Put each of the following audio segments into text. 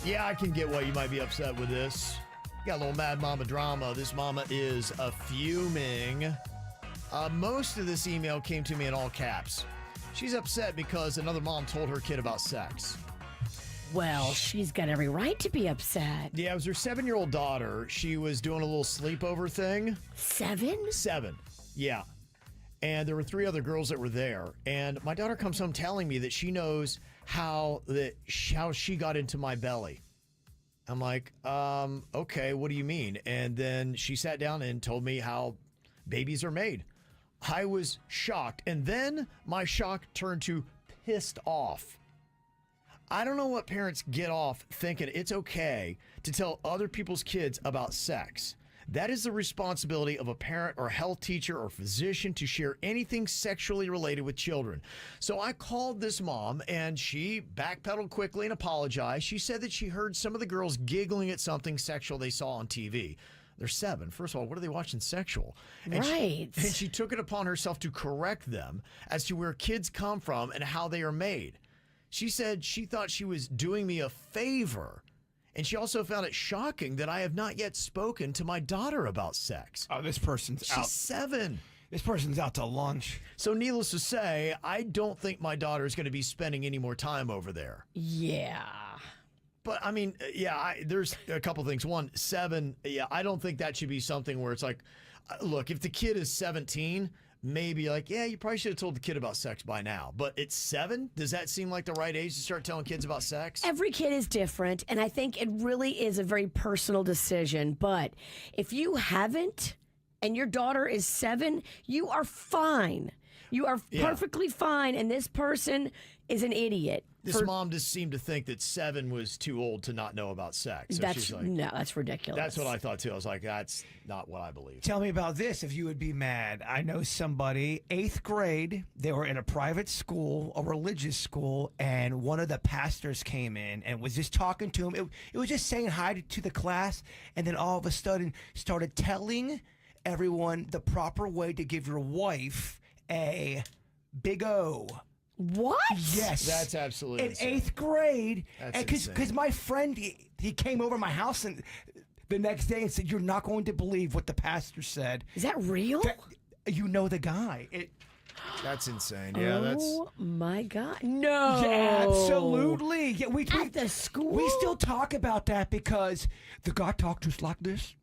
Yeah, I can get why you might be upset with this. Got a little mad mama drama. This mama is fuming. Most of this email came to me in all caps. She's upset because another mom told her kid about sex. Well, she's got every right to be upset. Yeah, it was her 7-year-old daughter. She was doing a little sleepover thing. 7? 7, yeah. And there were 3 other girls that were there. And my daughter comes home telling me that she knows how she got into my belly. I'm like, okay, what do you mean? And then she sat down and told me how babies are made. I was shocked. And then my shock turned to pissed off. I don't know what parents get off thinking it's okay to tell other people's kids about sex. That is the responsibility of a parent or health teacher or physician to share anything sexually related with children. So I called this mom and she backpedaled quickly and apologized. She said that she heard some of the girls giggling at something sexual they saw on TV. They're 7. First of all, what are they watching sexual? And right. And she took it upon herself to correct them as to where kids come from and how they are made. She said she thought she was doing me a favor. And she also found it shocking that I have not yet spoken to my daughter about sex. Oh, this person's out. She's 7. This person's out to lunch. So needless to say, I don't think my daughter is going to be spending any more time over there. Yeah. But I mean, yeah, there's a couple things. One, 7, yeah, I don't think that should be something where it's like, look, if the kid is 17, maybe like, yeah, you probably should have told the kid about sex by now. But at 7, does that seem like the right age to start telling kids about sex? Every kid is different, and I think it really is a very personal decision. But if you haven't, and your daughter is 7, you are fine. You are perfectly fine, and this person is an idiot. This mom just seemed to think that 7 was too old to not know about sex. So she's like, no, that's ridiculous. That's what I thought too. I was like, that's not what I believe. Tell me about this if you would be mad. I know somebody, 8th grade, they were in a private school, a religious school, and one of the pastors came in and was just talking to him. It was just saying hi to the class, and then all of a sudden started telling everyone the proper way to give your wife a big O. What? Yes. That's absolutely in insane. 8th grade. That's Because my friend, he came over to my house and the next day and said, "You're not going to believe what the pastor said." Is that real? You know the guy. That's insane. Yeah, that's. Oh my God! No. Yeah, absolutely. Yeah, At the school? We still talk about that because the guy talked just like this.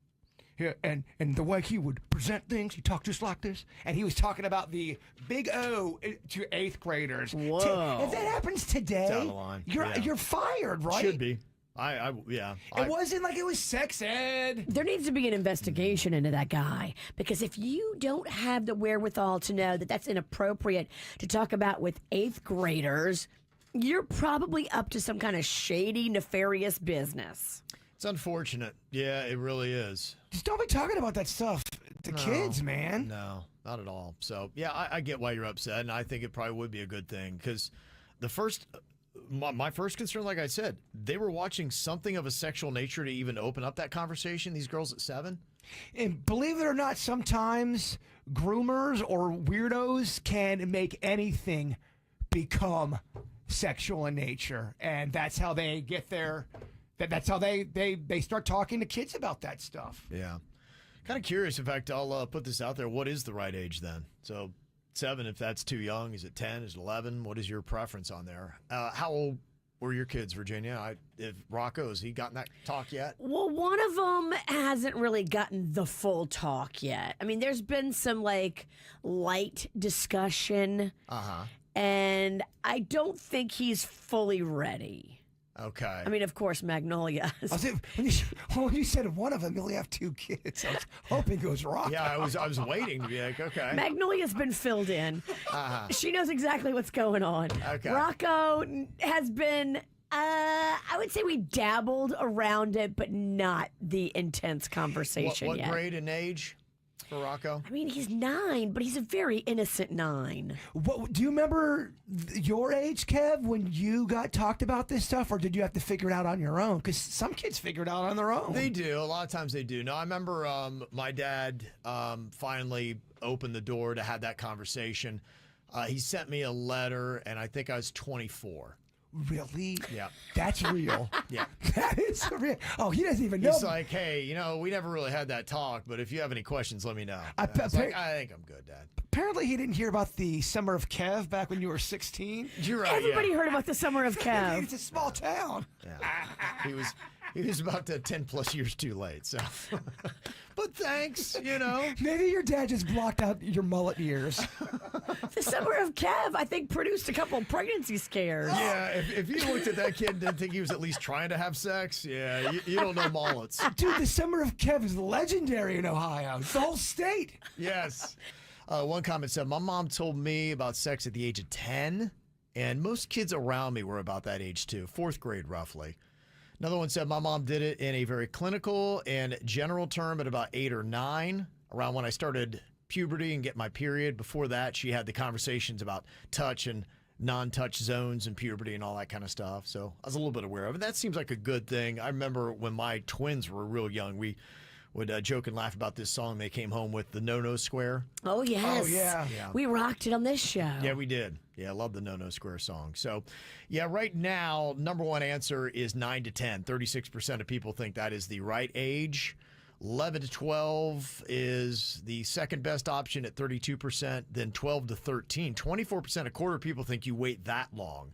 Yeah, and the way he would present things, he talked just like this. And he was talking about the big O to 8th graders. Whoa. If that happens today, It's out of line. you're fired, right? Should be. Yeah. It wasn't like it was sex ed. There needs to be an investigation into that guy, because if you don't have the wherewithal to know that that's inappropriate to talk about with 8th graders, you're probably up to some kind of shady, nefarious business. It's unfortunate. Yeah, it really is. Just don't be talking about that stuff to kids, man. No, not at all. So, yeah, I get why you're upset, and I think it probably would be a good thing because my first concern, like I said, they were watching something of a sexual nature to even open up that conversation, these girls at 7. And believe it or not, sometimes groomers or weirdos can make anything become sexual in nature, and that's how they get their... That's how they start talking to kids about that stuff. Yeah. Kind of curious. In fact, I'll put this out there. What is the right age then? So 7, if that's too young. Is it 10? Is it 11? What is your preference on there? How old were your kids, Virginia? If Rocco, has he gotten that talk yet? Well, one of them hasn't really gotten the full talk yet. I mean, there's been some light discussion. Uh-huh. And I don't think he's fully ready. Okay. I mean, of course, Magnolia. When you said one of them, you only have 2 kids. I was hoping it was Rock. Yeah, I was waiting to be like, okay. Magnolia's been filled in. Uh-huh. She knows exactly what's going on. Okay. Rocco has been, I would say we dabbled around it, but not the intense conversation What yet. grade and age for Rocco? I mean, he's 9, but he's a very innocent 9. Do you remember your age, Kev, when you got talked about this stuff, or did you have to figure it out on your own? Because some kids figure it out on their own. They do. A lot of times they do. No, I remember my dad finally opened the door to have that conversation. He sent me a letter, and I think I was 24. Really? Yeah. That's real. Yeah. That is real. Oh, he doesn't even know. He's like, hey, we never really had that talk, but if you have any questions, let me know. I was like, I think I'm good, Dad. Apparently, he didn't hear about the summer of Kev back when you were 16. You're right. Everybody heard about the summer of Kev. It's a small town. Yeah. He was about 10 plus years too late. So, but thanks, Maybe your dad just blocked out your mullet years. The summer of Kev, I think, produced a couple pregnancy scares. Yeah, if you looked at that kid and didn't think he was at least trying to have sex, yeah, you don't know mullets. Dude, the summer of Kev is legendary in Ohio. It's the whole state. Yes. One comment said, my mom told me about sex at the age of 10, and most kids around me were about that age too, 4th grade roughly. Another one said, my mom did it in a very clinical and general term at about 8 or 9, around when I started puberty and get my period. Before that, she had the conversations about touch and non-touch zones and puberty and all that kind of stuff. So I was a little bit aware of it. That seems like a good thing. I remember when my twins were real young, we would joke and laugh about this song they came home with, the No-No Square. Oh, yes. Oh, yeah. We rocked it on this show. Yeah, we did. Yeah, I love the No-No Square song. So, yeah, right now, number one answer is 9 to 10. 36% of people think that is the right age. 11 to 12 is the second best option at 32%. Then 12 to 13. 24%, a quarter of people think you wait that long.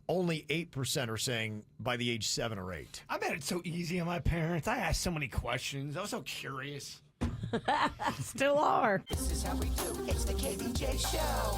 Only 8% are saying by the age 7 or 8. I made it so easy on my parents. I asked so many questions. I was so curious. Still are. This is how we do. It's the KBJ Show.